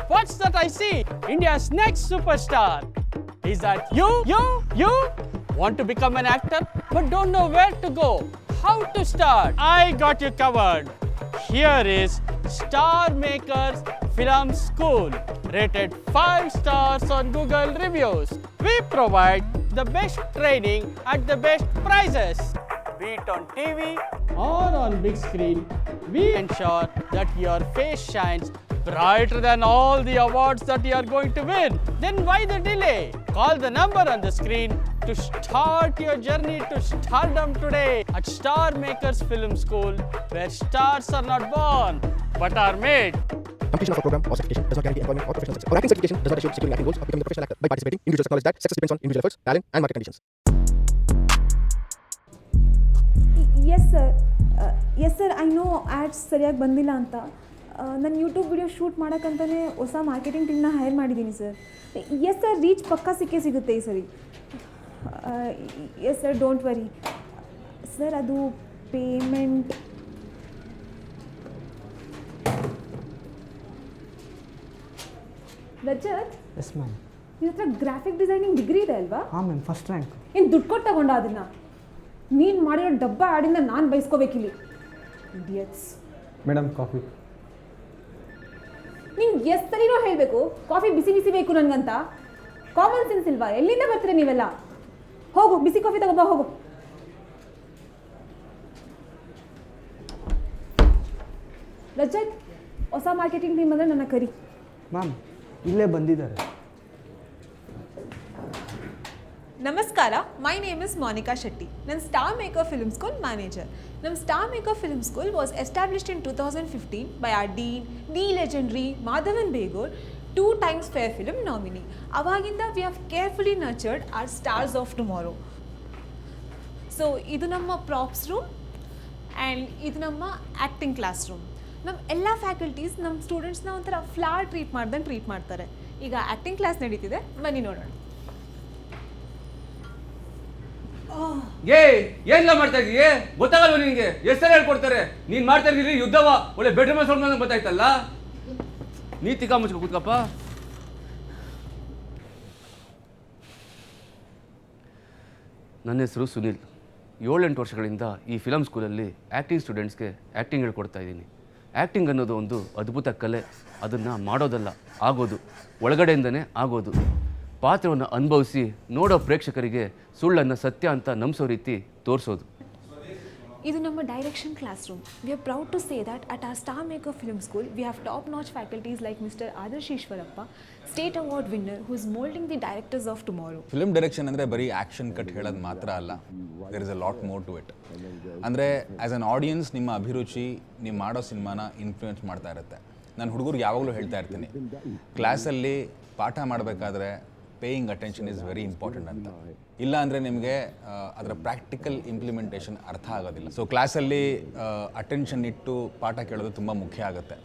What's that I see? India's next superstar. Is that you? You? Want to become an actor but don't know where to go? How to start? I got you covered. Here is Star Makers Film School, rated 5 stars on Google reviews. We provide the best training at the best prices. Be it on TV or on big screen, we ensure that your face shines brighter than all the awards that you are going to win. Then why the delay? Call the number on the screen to start your journey to stardom today at Star Makers Film School, where stars are not born but are made. Completion of a program or certification does not guarantee employment or professional success. Or acting certification does not assure securing acting roles or becoming a professional actor. By participating, individuals acknowledge that success depends on individual efforts, talent, and market conditions. Yes sir I know ads ಸರಿಯಾಗಿ ಬಂದಿಲ್ಲ ಅಂತ ನಾನು YouTube video shoot ಮಾಡೋಕ್ಕಂತಲೇ ಹೊಸ marketing ಟೀಮ್ನ hire ಮಾಡಿದ್ದೀನಿ sir. Yes sir, reach ಪಕ್ಕಾ ಸಿಗುತ್ತೆ ಈ ಸರಿ. Yes sir, don't worry sir. ಅದು ಪೇಮೆಂಟ್ ರಜತ್. Yes ma'am. ನಿಮ್ಮ ಹತ್ರ ಗ್ರಾಫಿಕ್ ಡಿಸೈನಿಂಗ್ ಡಿಗ್ರಿ ಇದೆ ಅಲ್ವಾ? ಹಾಂ ಮ್ಯಾಮ್, ಫಸ್ಟ್ ರ್ಯಾಂಕ್. ಏನು ದುಡ್ಡು ಕೊಟ್ಟು ತಗೊಂಡ ಅದನ್ನು? ನೀನು ಮಾಡಿರೋ ಡಬ್ಬ ಆಡಿಂದ ನಾನು ಬಯಸ್ಕೋಬೇಕಿಲ್ಲಿ. ಇಡಿಯಟ್ಸ್. Madam, coffee. ನೀನು ಎಷ್ಟು ಸರಿನೋ ಹೇಳಬೇಕು ಕಾಫಿ ಬಿಸಿ ಬಿಸಿ ಬೇಕು ನನಗಂತ. ಕಾಮನ್ ಸೆನ್ಸ್ ಇಲ್ವಾ? ಎಲ್ಲಿಂದ ಬರ್ತೀರ ನೀವೆಲ್ಲ? ಹೋಗು, ಬಿಸಿ ಕಾಫಿ ತಗೊಂಬ ಹೋಗು. ರಜತ್, ಹೊಸ ಮಾರ್ಕೆಟಿಂಗ್ ಟೀಮ್ ಅಂದರೆ ನನ್ನ ಕರಿ. ಮ್ಯಾಮ್, ಇಲ್ಲೇ ಬಂದಿದ್ದಾರೆ. ನಮಸ್ಕಾರ, my name is Monika Shetty. ನನ್ನ star maker film school manager. ನಮ್ಮ star maker film school was established in 2015 by our dean the legendary Madhavan Begur, 2 times fair film nominee. ಅವಾಗಿಂದ we have carefully nurtured our stars of tomorrow. So ಇದು ನಮ್ಮ props room and ಇದು ನಮ್ಮ acting class room. ನಮ್ಮ ಎಲ್ಲ faculties ನಮ್ಮ ಸ್ಟೂಡೆಂಟ್ಸ್ನ ಒಂಥರ flower treat ಮಾಡ್ದಂಗೆ ಟ್ರೀಟ್ ಮಾಡ್ತಾರೆ. ಈಗ ಆ್ಯಕ್ಟಿಂಗ್ ಕ್ಲಾಸ್ ನಡೀತಿದೆ, ಬನ್ನಿ ನೋಡೋಣ. ಏನೆಲ್ಲ ಮಾಡ್ತಾ ಇದೀಯೇ? ಗೊತ್ತಾಗಲ್ವ ನಿನಗೆ? ಎಷ್ಟು ಹೇಳ್ಕೊಡ್ತಾರೆ? ನೀನು ಮಾಡ್ತಾ ಇದ್ದೀರಿ ಯುದ್ಧವ ಒಳ್ಳೆ ಬೆಡ್ರೂಮ್ ಸೌಂಡ್ ಗೊತ್ತಾಯ್ತಲ್ಲ. ನೀತಿ ಮುಚ್ಕೊ ಕೂತ್ಕಪ್ಪ. ನನ್ನ ಹೆಸರು ಸುನಿಲ್. 7-8 ವರ್ಷಗಳಿಂದ ಈ ಫಿಲಮ್ ಸ್ಕೂಲಲ್ಲಿ ಆ್ಯಕ್ಟಿಂಗ್ ಸ್ಟೂಡೆಂಟ್ಸ್ಗೆ ಆ್ಯಕ್ಟಿಂಗ್ ಹೇಳ್ಕೊಡ್ತಾ ಇದ್ದೀನಿ. ಆ್ಯಕ್ಟಿಂಗ್ ಅನ್ನೋದು ಒಂದು ಅದ್ಭುತ ಕಲೆ. ಅದನ್ನು ಮಾಡೋದಲ್ಲ, ಆಗೋದು, ಒಳಗಡೆಯಿಂದನೇ ಆಗೋದು. ಪಾತ್ರವನ್ನು ಅನುಭವಿಸಿ ನೋಡೋ ಪ್ರೇಕ್ಷಕರಿಗೆ ಸುಳ್ಳನ್ನು ಸತ್ಯ ಅಂತ ನಂಬಿಸೋ ರೀತಿ ತೋರಿಸೋದು. ಇದು ನಮ್ಮ direction classroom. We are proud to say that at our Star maker film school we have top notch faculties like mister Adarsh Eshwarappa, state award winner, who is moulding the directors of tomorrow. Film direction ಅಂದರೆ ಬರೀ action cut ಹೇಳೋದು ಮಾತ್ರ ಅಲ್ಲ. There is a lot more to it. ಅಂದರೆ as an audience ನಿಮ್ಮ ಅಭಿರುಚಿ ನೀವು ಮಾಡೋ ಸಿನಿಮಾನ ಇನ್ಫ್ಲೂಯೆನ್ಸ್ ಮಾಡ್ತಾ ಇರುತ್ತೆ. ನಾನು ಹುಡುಗರಿಗೆ ಯಾವಾಗಲೂ ಹೇಳ್ತಾ ಇರ್ತೀನಿ, ಕ್ಲಾಸಲ್ಲಿ ಪಾಠ ಮಾಡಬೇಕಾದ್ರೆ paying attention is very important ಅಂತ. ಇಲ್ಲ ಅಂದರೆ ನಿಮಗೆ ಅದರ ಪ್ರಾಕ್ಟಿಕಲ್ ಇಂಪ್ಲಿಮೆಂಟೇಷನ್ ಅರ್ಥ ಆಗೋದಿಲ್ಲ. ಸೊ ಕ್ಲಾಸಲ್ಲಿ ಅಟೆನ್ಷನ್ ಇಟ್ಟು ಪಾಠ ಕೇಳೋದು ತುಂಬ ಮುಖ್ಯ ಆಗುತ್ತೆ.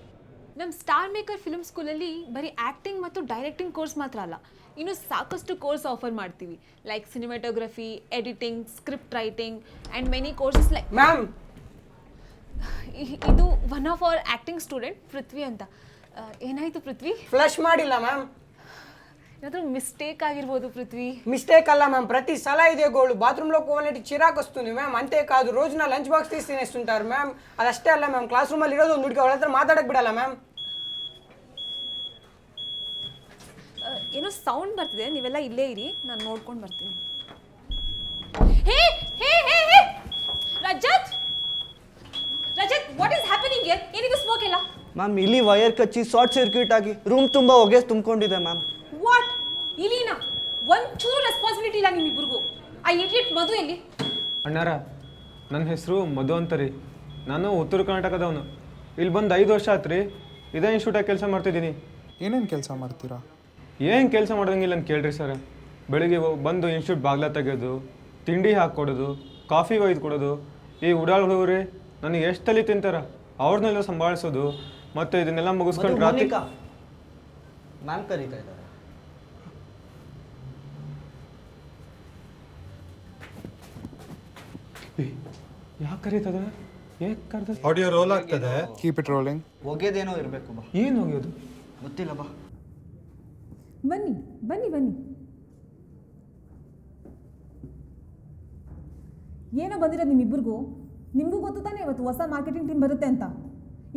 ನಮ್ಮ ಸ್ಟಾರ್ ಮೇಕರ್ ಫಿಲ್ಮ್ ಸ್ಕೂಲಲ್ಲಿ ಬರೀ ಆ್ಯಕ್ಟಿಂಗ್ ಮತ್ತು ಡೈರೆಕ್ಟಿಂಗ್ ಕೋರ್ಸ್ ಮಾತ್ರ ಅಲ್ಲ, ಇನ್ನೂ ಸಾಕಷ್ಟು ಕೋರ್ಸ್ ಆಫರ್ ಮಾಡ್ತೀವಿ. Like cinematography, editing, script writing and many courses. Like ma'am, ಇದು one of our acting student Prithvi ಅಂತ. ಏನಾಯಿತು ಪೃಥ್ವಿ? ಫ್ಲಶ್ ಮಾಡಿಲ್ಲ ಮ್ಯಾಮ್. ఏదో మిస్టేక్ ఆగిర్బోదు పృథ్వీ. మిస్టేక్ అಲ್ಲ మ్యామ్, ప్రతి సలా ఇదే గోళ్ళు. బాత్రూంలో పోవాలంటే చిరాకు వస్తుంది మ్యామ్. అంతేకాదు రోజున లంచ్ బాక్స్ తీసి తినేస్తుంటారు మ్యామ్. అది అಷ್ಟೇ ಅಲ್ಲ ಮ್ಯಾಮ್, ಕ್ಲಾಸ್ ರೂಮಲ್ಲಿ ಇರೋದು ಒಂದು ಹುಡುಗಿ, ಅವಳ ಹತ್ರ ಮಾತಾಡಕ್ಕೆ ಬಿಡಲ್ಲ ಮ್ಯಾಮ್. ಏನೋ ಸೌಂಡ್ ಬರ್ತಿದೆ, ನೀವೆಲ್ಲ ಇಲ್ಲೇ ಇರಿ, ನಾನು ನೋಡ್ಕೊಂಡು ಬರ್ತೀನಿ. Hey hey hey hey Rajat, Rajat, what is happening here? ಏನಿದು ಸ್ಮೋಕ್ ಎಲ್ಲ? ಮ್ಯಾಮ್, ಇಲ್ಲಿ ವೈರ್ ಕಚ್ಚಿ ಶಾರ್ಟ್ ಸರ್ಕ್ಯೂಟ್ ಆಗಿ ರೂಮ್ ತುಂಬ ಹೊಗೆ ತುಂಬಿಕೊಂಡಿದೆ ಮ್ಯಾಮ್. ವಾಟ್? ಇಲ್ಲಿನಾ? ಒಂಚೂರು ರೆಸ್ಪಾನ್ಸಿಬಿಲಿಟಿ ಇಲ್ಲ ನಿಮ್ಮಿಬ್ಬರಿಗೂ. ಆ ಇಡಿಯಟ್ ಮಧು ಎಲ್ಲಿ? ಅಣ್ಣಾರ, ನನ್ನ ಹೆಸರು ಮಧು ಅಂತರಿ. ನಾನು ಉತ್ತರ ಕರ್ನಾಟಕದವನು. ಇಲ್ಲಿ ಬಂದು 5 ವರ್ಷ ಆತ್ರಿ. ಇದೇ ಇನ್ಸ್ಟಿಟ್ಯೂಟಾಗಿ ಕೆಲಸ ಮಾಡ್ತಿದ್ದೀನಿ. ಏನೇನು ಕೆಲಸ ಮಾಡ್ತೀರಾ? ಏನು ಕೆಲಸ ಮಾಡೋದಂಗಿಲ್ಲ ಅಂತ ಕೇಳ್ರಿ ಸರ್. ಬೆಳಿಗ್ಗೆ ಬಂದು ಇನ್ಸ್ಟಿಟ್ಯೂಟ್ ಬಾಗ್ಲ ತೆಗೆಯೋದು, ತಿಂಡಿ ಹಾಕ್ಕೊಡೋದು, ಕಾಫಿ ಒಯ್ದು ಕೊಡೋದು. ಈ ಉಡಾಳ್ ಹುಡುಗರು ನನಗೆ ಎಷ್ಟು ತಲೆ ತಿಂತಾರ, ಅವ್ರನ್ನೆಲ್ಲ ಸಂಭಾಳಿಸೋದು, ಮತ್ತು ಇದನ್ನೆಲ್ಲ ಮುಗಿಸ್ಕೊಂಡು ರಾತ್ರಿ. ಮ್ಯಾಮ್ ಕರೀತಾ ಇದ್ದಾರೆ. ಯಾಕೆ ಕರೀತದ? ಏಕೆ ಕರೆದ? ಆಡಿಯೋ ರೋಲ್ ಆಗ್ತದೆ. Keep it rolling. ಹೊಗೆದೇನೋ ಇರಬೇಕು ಬಾ. ಏನು ಹೋಗ್ಯೋದು? ಗೊತ್ತಿಲ್ಲ ಬಾ. ಬನ್ನಿ ಬನ್ನಿ ಬನ್ನಿ. ಏನೋ ಬಂದಿರೋದು ನಿಮ್ಮಿಬ್ಬರಿಗೂ. ನಿಮಗೂ ಗೊತ್ತು ತಾನೇ ಇವತ್ತು ಹೊಸ ಮಾರ್ಕೆಟಿಂಗ್ ಟೀಮ್ ಬರುತ್ತೆ ಅಂತ.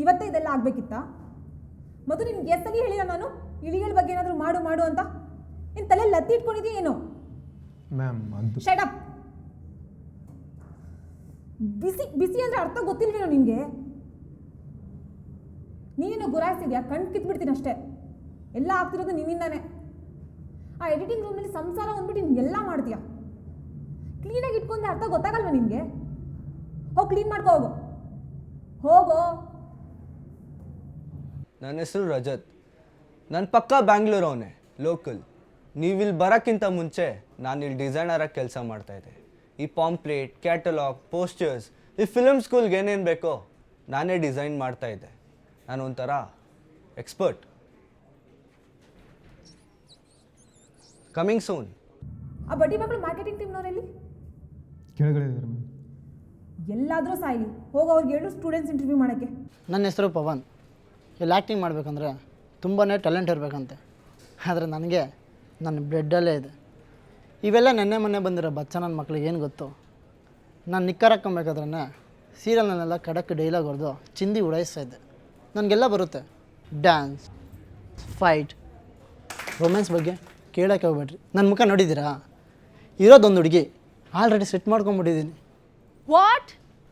ಇವತ್ತೇ ಇದೆಲ್ಲ ಆಗಬೇಕಿತ್ತಾ? ಮತ್ತು ನಿನ್ಗೆ ಎಷ್ಟಲ್ಲಿ ಹೇಳಿಲ್ಲ ನಾನು ಇಲಿಗಳ ಬಗ್ಗೆ ಏನಾದರೂ ಮಾಡು ಮಾಡು ಅಂತ? ನಿನ್ನ ತಲೆ ಲತ್ತಿ ಇಟ್ಕೊಂಡಿದ್ದೀಯ ಏನೋ? ಮ್ಯಾಮ್ ಅದು ಶಟ್ ಅಪ್. ಬಿಸಿ ಬಿಸಿ ಅಂದರೆ ಅರ್ಥ ಗೊತ್ತಿಲ್ವೇನೋ ನಿನಗೆ? ನೀನೇನೋ ಗುರಾಯಿಸಿದ್ಯಾ? ಕಣ್ ಕಿತ್ಬಿಡ್ತೀನಿ ಅಷ್ಟೇ. ಎಲ್ಲ ಆಗ್ತಿರೋದು ನಿನ್ನಿಂದಾನೆ. ಆ ಎಡಿಟಿಂಗ್ ರೂಮ್ನಲ್ಲಿ ಸಂಸಾರ ಅಂದ್ಬಿಟ್ಟು ನೀನು ಎಲ್ಲ ಮಾಡ್ತೀಯ. ಕ್ಲೀನಾಗಿ ಇಟ್ಕೊಂಡೆ ಅರ್ಥ ಗೊತ್ತಾಗಲ್ವ ನಿನಗೆ? ಹೋಗಿ ಕ್ಲೀನ್ ಮಾಡ್ಕೋ ಹೋಗು. ಹೋಗೋ. ನನ್ನ ಹೆಸರು ರಜತ್. ನನ್ನ ಪಕ್ಕ ಬ್ಯಾಂಗ್ಳೂರ್ ಅವನೇ, ಲೋಕಲ್. ನೀವಿಲ್ಲಿ ಬರೋಕ್ಕಿಂತ ಮುಂಚೆ ನಾನು ಇಲ್ಲಿ ಡಿಸೈನರಾಗಿ ಕೆಲಸ ಮಾಡ್ತಾಯಿದ್ದೆ. ಈ ಪಾಂಪ್ಲೇಟ್, ಕ್ಯಾಟಲಾಗ್, ಪೋಸ್ಟರ್ಸ್, ಈ ಫಿಲಮ್ ಸ್ಕೂಲ್ಗೆ ಏನೇನು ಬೇಕೋ ನಾನೇ ಡಿಸೈನ್ ಮಾಡ್ತಾಯಿದ್ದೆ. ನಾನು ಒಂಥರ ಎಕ್ಸ್ಪರ್ಟ್. Coming soon. ಆ ಬಡ್ಡಿ ಮಕ್ಕಳು ಮಾರ್ಕೆಟಿಂಗ್ ಟೀಮ್ನವರಲ್ಲಿ ಕೆಳಗಡೆ ಇದ್ದಾರೆ ಮ್ಯಾಮ್. ಎಲ್ಲಾದರೂ ಸಾಯಿಲಿ. ಹೋಗಿ ಅವ್ರಿಗೆ 2 ಸ್ಟೂಡೆಂಟ್ಸ್ ಇಂಟರ್ವ್ಯೂ ಮಾಡೋಕ್ಕೆ. ನನ್ನ ಹೆಸರು ಪವನ್. ಇಲ್ಲಿ ಆ್ಯಕ್ಟಿಂಗ್ ಮಾಡಬೇಕಂದ್ರೆ ತುಂಬಾ ಟ್ಯಾಲೆಂಟ್ ಇರಬೇಕಂತೆ. ಆದರೆ ನನಗೆ ನನ್ನ ಬ್ಲಡ್ಡಲ್ಲೇ ಇದೆ. ಇವೆಲ್ಲ ನೆನ್ನೆ ಮೊನ್ನೆ ಬಂದಿರೋ ಬಚ್ಚ ನನ್ನ ಮಕ್ಳಿಗೆ ಏನು ಗೊತ್ತು? ನಾನು ನಿಕ್ಕರ್ ಹಾಕ್ಕೊಬೇಕಾದ್ರೆ ಸೀರಿಯಲ್ನಲ್ಲೆಲ್ಲ ಖಡಕ್ ಡೈಲಾಗ್ ಹೊಡೆದು ಚಿಂದಿ ಉಡಾಯಿಸ್ತಾಯಿದ್ದೆ. ನನಗೆಲ್ಲ ಬರುತ್ತೆ. ಡ್ಯಾನ್ಸ್, ಫೈಟ್, ರೊಮ್ಯಾನ್ಸ್ ಬಗ್ಗೆ ಕೇಳೋಕ್ಕೆ ಹೋಗ್ಬೇಡ್ರಿ. ನನ್ನ ಮುಖ ನೋಡಿದ್ದೀರಾ? ಇರೋದೊಂದು ಹುಡುಗಿ ಆಲ್ರೆಡಿ ಸೆಟ್ ಮಾಡ್ಕೊಂಬಿಟ್ಟಿದ್ದೀನಿ. ವಾಟ್?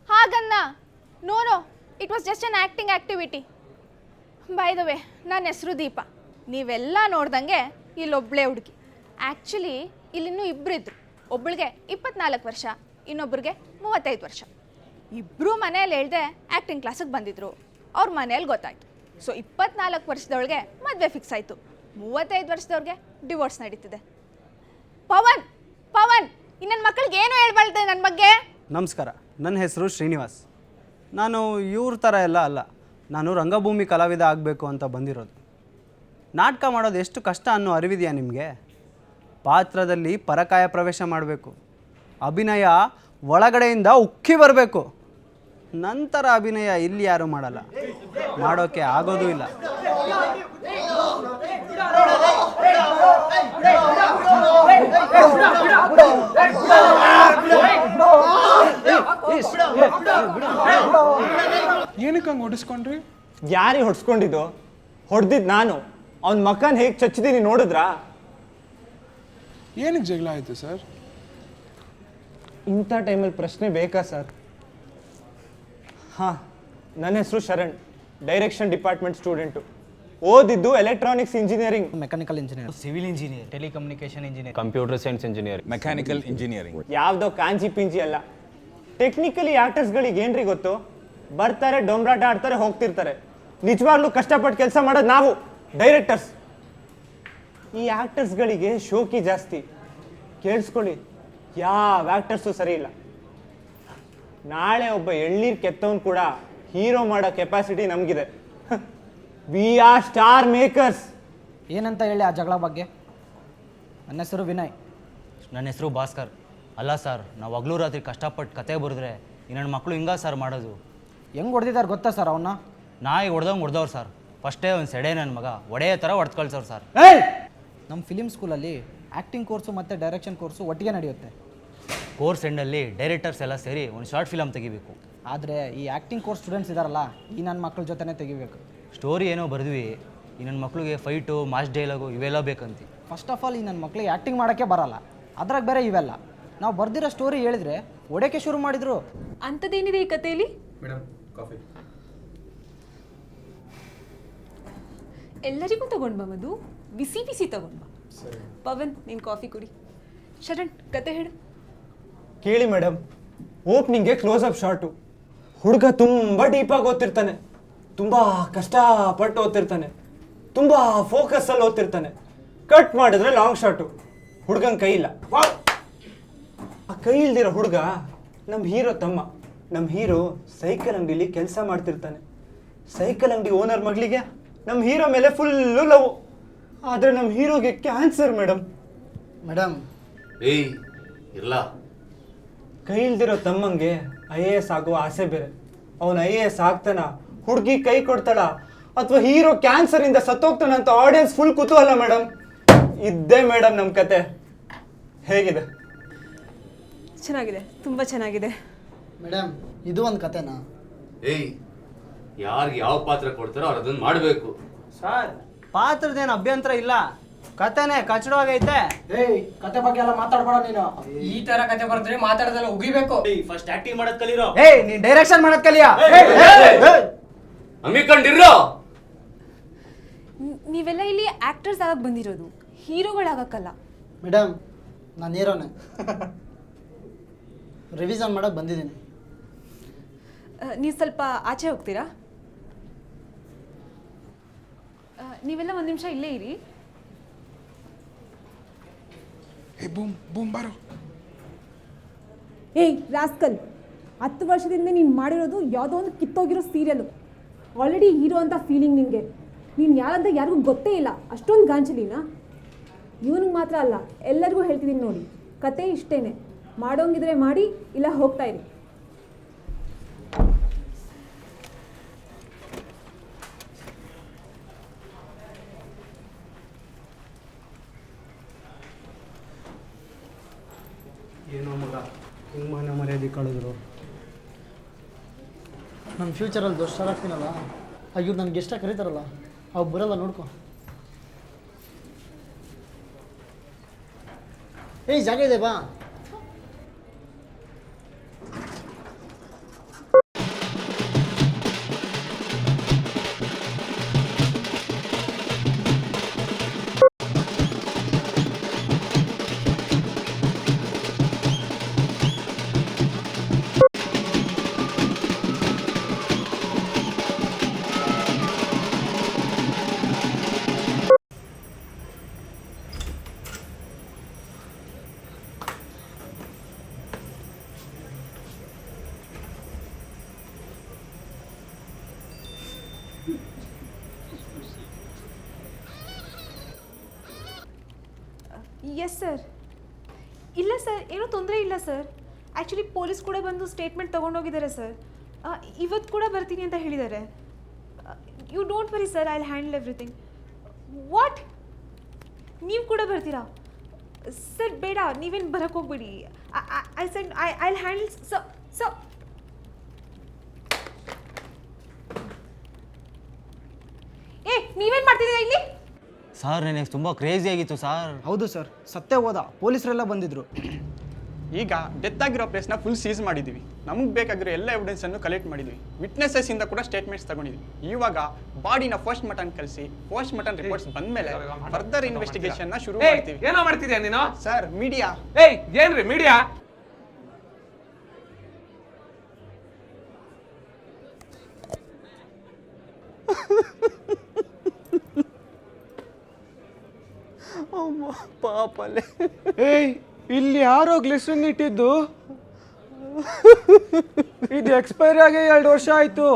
ಹಾಗನ್ನ? No no, it was just an acting activity. By the way, ನನ್ನ ಹೆಸರು ದೀಪಾ. ನೀವೆಲ್ಲ ನೋಡ್ದಂಗೆ ಇಲ್ಲೊಬ್ಬಳೇ ಹುಡುಗಿ. ಆ್ಯಕ್ಚುಲಿ ಇಲ್ಲಿನ್ನೂ ಇಬ್ಬರಿದ್ರು. ಒಬ್ಬಳಿಗೆ 24 ವರ್ಷ, ಇನ್ನೊಬ್ಬರಿಗೆ 35 ವರ್ಷ. ಇಬ್ಬರು ಮನೇಲಿ ಹೇಳ್ದೆ ಆ್ಯಕ್ಟಿಂಗ್ ಕ್ಲಾಸಿಗೆ ಬಂದಿದ್ರು. ಅವ್ರ ಮನೇಲಿ ಗೊತ್ತಾಯಿತು. ಸೊ 24 ವರ್ಷದವಳಿಗೆ ಮದುವೆ ಫಿಕ್ಸ್ ಆಯಿತು. 35 ವರ್ಷದವ್ರಿಗೆ ಡಿವೋರ್ಸ್ ನಡೀತಿದೆ. ಪವನ್ ಪವನ್, ನನ್ನ ಮಕ್ಕಳಿಗೆ ಏನು ಹೇಳ್ಬಾರ್ದೆ ನನ್ನ ಬಗ್ಗೆ? ನಮಸ್ಕಾರ, ನನ್ನ ಹೆಸರು ಶ್ರೀನಿವಾಸ್. ನಾನು ಇವ್ರ ಥರ ಎಲ್ಲ ಅಲ್ಲ. ನಾನು ರಂಗಭೂಮಿ ಕಲಾವಿದ ಆಗಬೇಕು ಅಂತ ಬಂದಿರೋದು. ನಾಟಕ ಮಾಡೋದು ಎಷ್ಟು ಕಷ್ಟ ಅನ್ನೋ ಅರಿವಿದೆಯಾ ನಿಮಗೆ? ಪಾತ್ರದಲ್ಲಿ ಪರಕಾಯ ಪ್ರವೇಶ ಮಾಡಬೇಕು. ಅಭಿನಯ ಒಳಗಡೆಯಿಂದ ಉಕ್ಕಿ ಬರಬೇಕು. ನಂತರ ಅಭಿನಯ ಇಲ್ಲಿ ಯಾರೂ ಮಾಡಲ್ಲ, ಮಾಡೋಕ್ಕೆ ಆಗೋದೂ ಇಲ್ಲ. ಏನಕ್ಕೆ ಹಂಗೆ ಹೊಡಿಸ್ಕೊಂಡ್ರಿ? ಯಾರಿಗೆ ಹೊಡ್ಸ್ಕೊಂಡಿದ್ದು? ಹೊಡೆದಿದ್ದು ನಾನು. ಅವನ ಮಕ್ಕನ ಹೇಗೆ ಚಚ್ಚಿದ್ದೀನಿ ನೋಡಿದ್ರಾ? ಏನಕ್ಕೆ ಜಗಳ ಆಯಿತು ಸರ್? ಇಂಥ ಟೈಮಲ್ಲಿ ಪ್ರಶ್ನೆ ಬೇಕಾ ಸರ್? ಹಾಂ, ನನ್ನ ಹೆಸರು ಶರಣ್, ಡೈರೆಕ್ಷನ್ ಡಿಪಾರ್ಟ್ಮೆಂಟ್ ಸ್ಟೂಡೆಂಟು. ಓದಿದ್ದು electronics engineering, mechanical engineer, civil engineer, telecommunication engineer, computer science engineering, mechanical engineering. ಯಾವುದೋ ಕಾಂಜಿ ಪಿಂಜಿ ಅಲ್ಲ. ಟೆಕ್ನಿಕಲಿ ಆರ್ಟಿಸ್ಟ್ಗಳಿಗೆ ಏನ್ರಿ ಗೊತ್ತು? ಬರ್ತಾರೆ, ಡೊಂಬ್ರಾಟ ಆಡ್ತಾರೆ, ಹೋಗ್ತಿರ್ತಾರೆ. ನಿಜವಾಗ್ಲೂ ಕಷ್ಟಪಟ್ಟು ಕೆಲಸ ಮಾಡೋದು ನಾವು ಡೈರೆಕ್ಟರ್ಸ್. ಈ ಆ್ಯಕ್ಟರ್ಸ್ಗಳಿಗೆ ಶೋಕಿ ಜಾಸ್ತಿ. ಕೇಳಿಸ್ಕೊಳ್ಳಿ, ಯಾವ ಆ್ಯಕ್ಟರ್ಸು ಸರಿ ಇಲ್ಲ. ನಾಳೆ ಒಬ್ಬ ಎಳ್ನೀರು ಕೆತ್ತವನು ಕೂಡ ಹೀರೋ ಮಾಡೋ ಕೆಪಾಸಿಟಿ ನಮಗಿದೆ. We are star makers. ಏನಂತ ಹೇಳಿ ಆ ಜಗಳ ಬಗ್ಗೆ? ನನ್ನ ಹೆಸರು ವಿನಯ್. ನನ್ನ ಹೆಸರು ಭಾಸ್ಕರ್. ಅಲ್ಲ ಸರ್, ನಾವು ಹಗಲು ರಾತ್ರಿ ಕಷ್ಟಪಟ್ಟು ಕತೆ ಬರೆದ್ರೆ ನನ್ನ ಮಕ್ಕಳು ಹಿಂಗ ಸರ್ ಮಾಡೋದು. ಹೆಂಗೆ ಹೊಡೆದಿದ್ದಾರೆ ಗೊತ್ತಾ ಸರ್ ಅವನ್ನ? ನಾಯಿ ಹೊಡೆದವ್ರು ಸರ್. ಫಸ್ಟೇ ಒಂದು ಸೆಡೆ ನನ್ನ ಮಗ ಒಡೆಯ ಥರ ಹೊಡೆದು ಕಳ್ಸೋರು ಸರ್. ನಮ್ಮ ಫಿಲಿಮ್ ಸ್ಕೂಲಲ್ಲಿ ಆ್ಯಕ್ಟಿಂಗ್ ಕೋರ್ಸು ಮತ್ತು ಡೈರೆಕ್ಷನ್ ಕೋರ್ಸು ಒಟ್ಟಿಗೆ ನಡೆಯುತ್ತೆ. ಕೋರ್ಸ್ ಎಂಡಲ್ಲಿ ಡೈರೆಕ್ಟರ್ಸ್ ಎಲ್ಲ ಸೇರಿ ಒಂದು ಶಾರ್ಟ್ ಫಿಲಮ್ ತೆಗಿಬೇಕು. ಆದರೆ ಈ ಆ್ಯಕ್ಟಿಂಗ್ ಕೋರ್ಸ್ ಸ್ಟೂಡೆಂಟ್ಸ್ ಇದ್ದಾರಲ್ಲ, ಈ ನನ್ನ ಮಕ್ಕಳ ಜೊತೆನೇ ತೆಗಿಬೇಕು. ಸ್ಟೋರಿ ಏನೋ ಬರೆದ್ವಿ, ಈ ನನ್ನ ಮಕ್ಕಳಿಗೆ ಫೈಟು, ಮಾಸ್ ಡೈಲಾಗು ಇವೆಲ್ಲ ಬೇಕಂತ. ಫಸ್ಟ್ ಆಫ್ ಆಲ್ ಈ ನನ್ನ ಮಕ್ಕಳಿಗೆ ಆ್ಯಕ್ಟಿಂಗ್ ಮಾಡೋಕ್ಕೆ ಬರಲ್ಲ, ಅದ್ರಾಗ ಬೇರೆ ಇವೆಲ್ಲ. ನಾವು ಬರ್ದಿರೋ ಸ್ಟೋರಿ ಹೇಳಿದ್ರೆ ಒಡೆಕೆ ಶುರು ಮಾಡಿದ್ರು. ಅಂಥದ್ದೇನಿದೆ ಈ ಕಥೆಯಲ್ಲಿ? Madam coffee. ಎಲ್ಲರಿಗೂ ತಗೊಂಡ್ಬಾ ಮಧು, ಬಿಸಿ ಬಿಸಿ ತಗೊಂಡ್ಬಾ. ಪವನ್, ನೀನು ಕಾಫಿ ಕುಡಿ. ಶರಣ್, ಕತೆ ಹೇಳು. ಕೇಳಿ ಮೇಡಮ್, ಓಪನಿಂಗ್ಗೆ ಕ್ಲೋಸ್ ಅಪ್ ಶಾರ್ಟು. ಹುಡುಗ ತುಂಬ ಡೀಪಾಗಿ ಓದ್ತಿರ್ತಾನೆ, ತುಂಬ ಕಷ್ಟಪಟ್ಟು ಓದ್ತಿರ್ತಾನೆ, ತುಂಬ ಫೋಕಸ್ಸಲ್ಲಿ ಓದ್ತಿರ್ತಾನೆ. ಕಟ್ ಮಾಡಿದ್ರೆ ಲಾಂಗ್ ಶಾರ್ಟು. ಹುಡುಗನ ಕೈ ಇಲ್ಲ. ಆ ಕೈ ಇಲ್ದಿರೋ ಹುಡುಗ ನಮ್ಮ ಹೀರೋ ತಮ್ಮ. ನಮ್ಮ ಹೀರೋ ಸೈಕಲ್ ಅಂಗಡಿಲಿ ಕೆಲಸ ಮಾಡ್ತಿರ್ತಾನೆ. ಸೈಕಲ್ ಅಂಗಡಿ ಓನರ್ ಮಗಳಿಗೆ ನಮ್ಮ ಹೀರೋ ಮೇಲೆ ಫುಲ್ಲು ಲವ್. ಆದರೆ ನಮ್ಮ ಹೀರೋಗೆ ಕ್ಯಾನ್ಸರ್ ಮೇಡಮ್. ಮೇಡಮ್ ಏಯ್ ಇರಲ್ಲ. ಕೈ ಇಲ್ದಿರೋ ತಮ್ಮಂಗೆ IAS ಆಗುವ ಆಸೆ ಬೇರೆ. ಅವನು IAS ಆಗ್ತಾನ, ಹುಡುಗಿ ಕೈ ಕೊಡ್ತಾಳ, ಅಥವಾ ಹೀರೋ ಕ್ಯಾನ್ಸರ್ ಇಂದ ಸತ್ತೋಗ್ತಾನಂತ ಆಡಿಯನ್ಸ್ ಫುಲ್ ಕುತೂಹಲ ಮೇಡಮ್. ಇದ್ದೇ ಮೇಡಮ್ ನಮ್ಮ ಕತೆ. ಹೇಗಿದೆ? ಚೆನ್ನಾಗಿದೆ, ತುಂಬ ಚೆನ್ನಾಗಿದೆ. ಮೇಡಮ್ ಇದು ಒಂದು ಕತೆನಾ? ಏಯ್, ಯಾರಿಗೆ ಯಾವ ಪಾತ್ರ ಕೊಡ್ತಾರೋ ಅವ್ರು ಅದನ್ನು ಮಾಡಬೇಕು. ಸರ್, ಪಾತ್ರದೇನು ಅಭ್ಯಂತರ ಇಲ್ಲ, ಕತೆನೇ ಕಚ್ಚಡವಾಗೈತೆ. ಏಯ್, ಕತೆ ಬಗ್ಗೆ ಎಲ್ಲ ಮಾತಾಡ್ಬೇಡ ನೀನು. ಈ ತರ ಕತೆ ಬರೆದ್ರೆ ಮಾತಾಡೋದೆಲ್ಲ ಉಗಿಬೇಕು. ಫಸ್ಟ್ ಆಕ್ಟಿಂಗ್ ಮಾಡೋದ್ ಕಲೀರೋ. ಏಯ್, ನೀನ್ ಡೈರೆಕ್ಷನ್ ಮಾಡೋದ್ ಕಲಿಯ. ಹಮ್ಮಿಕೊಂಡಿರೋ. ನೀವೆಲ್ಲ ಇಲ್ಲಿ ಆ್ಯಕ್ಟರ್ಸ್ ಆಗಕ್ಕೆ ಬಂದಿರೋದು, ಹೀರೋಗಳಾಗಕ್ಕಲ್ಲ. ಮೇಡಮ್, ನಾನು ಹೀರೋನೆ. ರಿವಿಷನ್ ಮಾಡಕ್ಕೆ ಬಂದಿದ್ದೀನಿ. ನೀವು ಸ್ವಲ್ಪ ಆಚೆ ಹೋಗ್ತೀರಾ? ನೀವೆಲ್ಲ ಒಂದು ನಿಮಿಷ ಇಲ್ಲೇ ಇರಿ. ಏಯ್ ರಾಸ್ಕಲ್, 10 ವರ್ಷದಿಂದ ನೀನು ಮಾಡಿರೋದು ಯಾವುದೋ ಒಂದು ಕಿತ್ತೋಗಿರೋ ಸೀರಿಯಲು. ಆಲ್ರೆಡಿ ಹೀರೋ ಅಂತ ಫೀಲಿಂಗ್ ನಿನಗೆ. ನೀನು ಯಾರಂತ ಯಾರಿಗೂ ಗೊತ್ತೇ ಇಲ್ಲ, ಅಷ್ಟೊಂದು ಗಾಂಚಲಿನ. ಇವನಿಗೆ ಮಾತ್ರ ಅಲ್ಲ, ಎಲ್ಲರಿಗೂ ಹೇಳ್ತಿದ್ದೀನಿ ನೋಡಿ, ಕತೆ ಇಷ್ಟೇನೆ. ಮಾಡೋಂಗಿದ್ರೆ ಮಾಡಿ, ಇಲ್ಲ ಹೋಗ್ತಾ ಇರಿ. ಏನೋ ಮಗ, ಹಿಂಗೆ ಮನೆ ಮರ್ಯಾದೆ ಕಳೆದ್ರು. ನನ್ನ ಫ್ಯೂಚರಲ್ಲಿ ದೊಡ್ಡ ಸ್ಟಾರ್ ಆಗ್ತೀನಲ್ಲ, ಇವ್ರು ನನಗೆ ಎಷ್ಟ ಕರೀತಾರಲ್ಲ, ಅವು ಬರಲ್ಲ ನೋಡ್ಕೊ. ಏಯ್, ಜಾಗ ಇದೆ ಬಾ. Yes sir. ಇಲ್ಲ ಸರ್, ಏನೂ ತೊಂದರೆ ಇಲ್ಲ ಸರ್. ಆ್ಯಕ್ಚುಲಿ ಪೊಲೀಸ್ ಕೂಡ ಬಂದು ಸ್ಟೇಟ್ಮೆಂಟ್ ತೊಗೊಂಡೋಗಿದ್ದಾರೆ ಸರ್. ಇವತ್ತು ಕೂಡ ಬರ್ತೀನಿ ಅಂತ ಹೇಳಿದ್ದಾರೆ. You don't worry sir, I will handle everything. What, ನೀವು ಕೂಡ ಬರ್ತೀರಾ? ಸರ್ ಬೇಡ, ನೀವೇನು ಬರೋಕ್ಕೆ ಹೋಗ್ಬೇಡಿ. I said I will handle. So ಏ, ನೀವೇನು ಮಾಡ್ತಿದ್ದೀರಾ ಇಲ್ಲಿ? ಸರ್, ನನಗೆ ತುಂಬ ಕ್ರೇಜಿ ಆಗಿತ್ತು ಸರ್. ಹೌದು ಸರ್, ಸತ್ತೇ ಹೋದ. ಪೊಲೀಸರೆಲ್ಲ ಬಂದಿದ್ರು. ಈಗ ಡೆತ್ ಆಗಿರೋ ಪ್ಲೇಸ್ನ ಫುಲ್ ಸೀಸ್ ಮಾಡಿದ್ದೀವಿ. ನಮಗೆ ಬೇಕಾಗಿರೋ ಎಲ್ಲ ಎವಿಡೆನ್ಸನ್ನು ಕಲೆಕ್ಟ್ ಮಾಡಿದ್ವಿ. ವಿಟ್ನೆಸಸ್ಸಿಂದ ಕೂಡ ಸ್ಟೇಟ್ಮೆಂಟ್ಸ್ ತಗೊಂಡಿದ್ವಿ. ಇವಾಗ ಬಾಡಿನ ಪೋಸ್ಟ್ ಮಾರ್ಟಮ್ ಕಳಿಸಿ ಪೋಸ್ಟ್ ಮಾರ್ಟಮ್ ರಿಪೋರ್ಟ್ಸ್ ಬಂದಮೇಲೆ ಫರ್ದರ್ ಇನ್ವೆಸ್ಟಿಗೇಷನ್ನ ಶುರು ಮಾಡ್ತೀವಿ. ಏನೋ ಮಾಡ್ತಿದ್ಯಾ ನೀನು? Sir, media. ಏಯ್, ಏನ್ರಿ ಮೀಡಿಯಾ? ಪಾಪಲೆ. ಏಯ್, ಇಲ್ಲಿ ಯಾರೋ ಗ್ಲಿಸರಿನ್ ಇಟ್ಟಿದ್ದು? ಇದು ಎಕ್ಸ್ಪೈರಿ ಆಗಿ 2 ವರ್ಷ ಆಯ್ತು.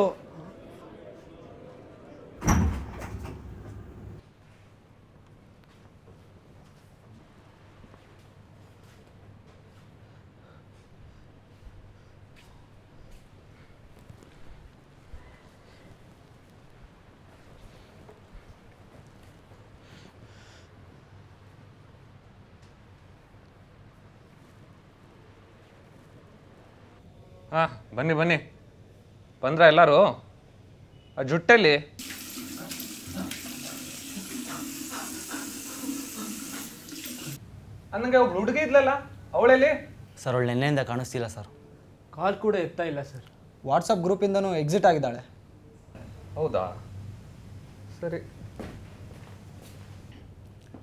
ಹಾಂ, ಬನ್ನಿ ಬನ್ನಿ. ಬಂದ್ರ ಎಲ್ಲರೂ? ಆ ಜುಟ್ಟಲ್ಲಿ ನನಗೆ ಒಬ್ಳು ಹುಡುಗಿ ಇದ್ಲಲ್ಲ, ಅವಳಲ್ಲಿ? ಸರ್, ಅವಳು ನೆನ್ನೆಯಿಂದ ಕಾಣಿಸ್ತಿಲ್ಲ ಸರ್. ಕಾಲ್ ಕೂಡ ಎತ್ತಾ ಇಲ್ಲ ಸರ್. ವಾಟ್ಸಪ್ ಗ್ರೂಪಿಂದನೂ ಎಕ್ಸಿಟ್ ಆಗಿದ್ದಾಳೆ. ಹೌದಾ? ಸರಿ.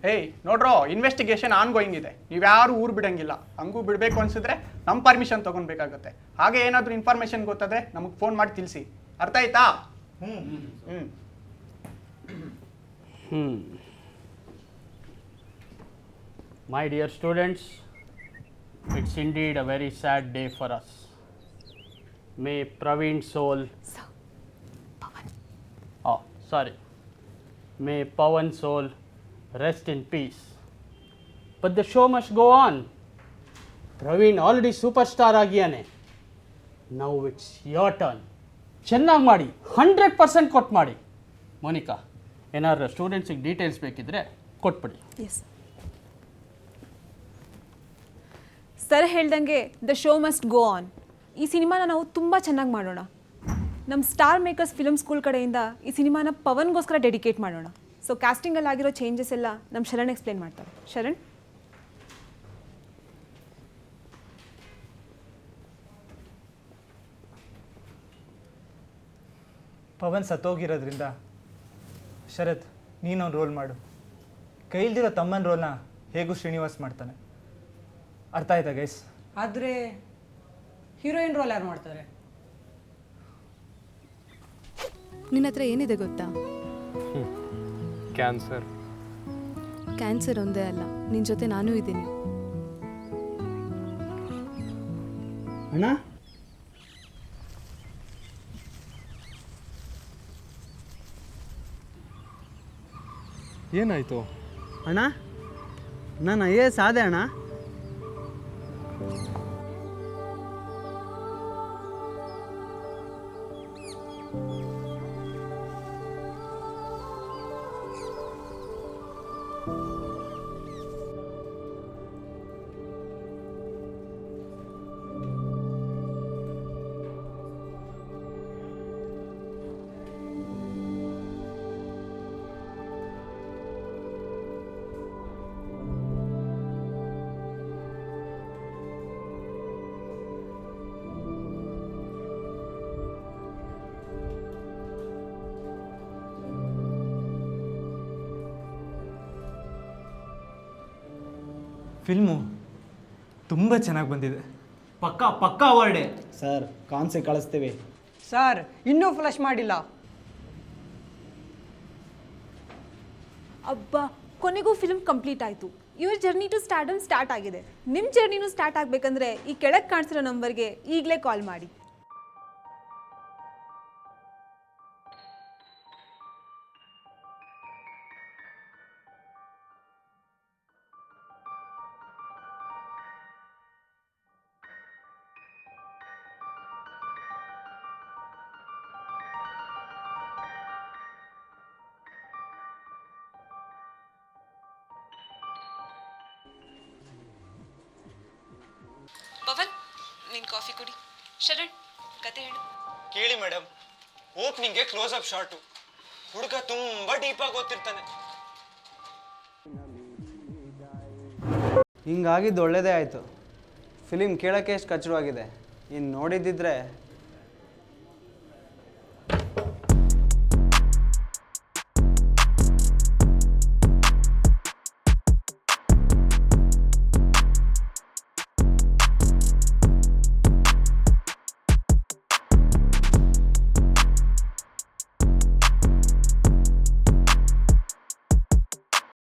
ಹೇಯ್ ನೋಡ್ರೋ, ಇನ್ವೆಸ್ಟಿಗೇಷನ್ ಆನ್ ಗೋಯಿಂಗ್ ಇದೆ. ನೀವ್ಯಾರು ಊರು ಬಿಡಂಗಿಲ್ಲ. ಹಂಗೂ ಬಿಡಬೇಕು ಅನ್ಸಿದ್ರೆ ನಮ್ಮ ಪರ್ಮಿಷನ್ ತೊಗೊಳ್ಬೇಕಾಗತ್ತೆ. ಹಾಗೆ ಏನಾದರೂ ಇನ್ಫಾರ್ಮೇಷನ್ ಗೊತ್ತಾದರೆ ನಮಗೆ ಫೋನ್ ಮಾಡಿ ತಿಳಿಸಿ. ಅರ್ಥ ಆಯ್ತಾ? My dear students, it's indeed a very sad day for us. May Praveen's soul... Oh, sorry. May Pawan's soul rest in peace. But the show must go on. Praveen already superstar agiyane. Now it's your turn. ಚೆನ್ನಾಗಿ ಮಾಡಿ, 100% ಕೊಟ್ಟು ಮಾಡಿ. ಮೋನಿಕಾ, ಏನಾದ್ರು ಸ್ಟೂಡೆಂಟ್ಸಿಗೆ details ಬೇಕಿದ್ರೆ ಕೊಟ್ಬಿಡಿ. S. Sir ಹೇಳ್ದಂಗೆ the show must go on. ಈ ಸಿನಿಮಾನ ನಾವು ತುಂಬ ಚೆನ್ನಾಗಿ ಮಾಡೋಣ. ನಮ್ಮ ಸ್ಟಾರ್ ಮೇಕರ್ಸ್ ಫಿಲ್ಮ್ ಸ್ಕೂಲ್ ಕಡೆಯಿಂದ ಈ ಸಿನಿಮಾನ ಪವನ್ಗೋಸ್ಕರ ಡೆಡಿಕೇಟ್ ಮಾಡೋಣ. ಸೊ ಕ್ಯಾಸ್ಟಿಂಗಲ್ಲಿ ಆಗಿರೋ ಚೇಂಜಸ್ ಎಲ್ಲ ನಮ್ಮ ಶರಣ್ ಎಕ್ಸ್ಪ್ಲೇನ್ ಮಾಡ್ತಾರೆ. ಶರಣ್. ಪವನ್ ಸತ್ತೋಗಿರೋದ್ರಿಂದ ಶರತ್ ನೀನೊಂದು ರೋಲ್ ಮಾಡು. ಕೈಲ್ದಿರೋ ತಮ್ಮನ ರೋಲ್ನ ಹೇಗೂ ಶ್ರೀನಿವಾಸ್ ಮಾಡ್ತಾನೆ. ಅರ್ಥ ಆಯ್ತಾ ಗೈಸ್? ಆದರೆ ಹೀರೋಯಿನ್ ರೋಲ್ ಯಾರು ಮಾಡ್ತಾರೆ? ನಿನ್ನ ಹತ್ರ ಏನಿದೆ ಗೊತ್ತಾ? ಕ್ಯಾನ್ಸರ್. ಕ್ಯಾನ್ಸರ್ ಒಂದೇ ಅಲ್ಲ, ನಿನ್ನ ಜೊತೆ ನಾನೂ ಇದ್ದೀನಿ. ಅಣ್ಣ, ಏನಾಯಿತು ಅಣ್ಣ? ನಾನು IAS ಆದೆ ಅಣ್ಣ. ಫಿಲ್ಮು ತುಂಬ ಚೆನ್ನಾಗಿ ಬಂದಿದೆ. ಪಕ್ಕಾ ಅವಾರ್ಡೆ ಸರ್. ಕಾನ್ಸೆ ಕಳಿಸ್ತೇವೆ ಸರ್. ಇನ್ನೂ ಫ್ಲಶ್ ಮಾಡಿಲ್ಲ. ಅಬ್ಬಾ, ಕೊನೆಗೂ ಫಿಲ್ಮ್ ಕಂಪ್ಲೀಟ್ ಆಯಿತು. Your journey to stardom start ಆಗಿದೆ. ನಿಮ್ಮ ಜರ್ನಿನೂ ಸ್ಟಾರ್ಟ್ ಆಗಬೇಕಂದ್ರೆ ಈ ಕೆಳಗೆ ಕಾಣಿಸಿರೋ ನಂಬರ್ಗೆ ಈಗಲೇ ಕಾಲ್ ಮಾಡಿ. ಪವನ್, ನೀನು ಕಾಫಿ ಕುಡಿ. ಶರಣ್, ಕತೆ ಹೇಳು. ಕೇಳಿ ಮೇಡಮ್, ಓಪನಿಂಗ್ಗೆ ಕ್ಲೋಸ್ ಅಪ್ ಶಾರ್ಟು. ಹುಡುಗ ತುಂಬ ಡೀಪಾಗಿ ಓದ್ತಿರ್ತಾನೆ. ಹಿಂಗಾಗಿದ್ದು ಒಳ್ಳೆಯದೇ ಆಯಿತು. ಫಿಲಿಮ್ ಕೇಳೋಕ್ಕೆ ಎಷ್ಟು ಕಚ್ಚರವಾಗಿದೆ. ಇನ್ನು ನೋಡಿದ್ದಿದ್ರೆ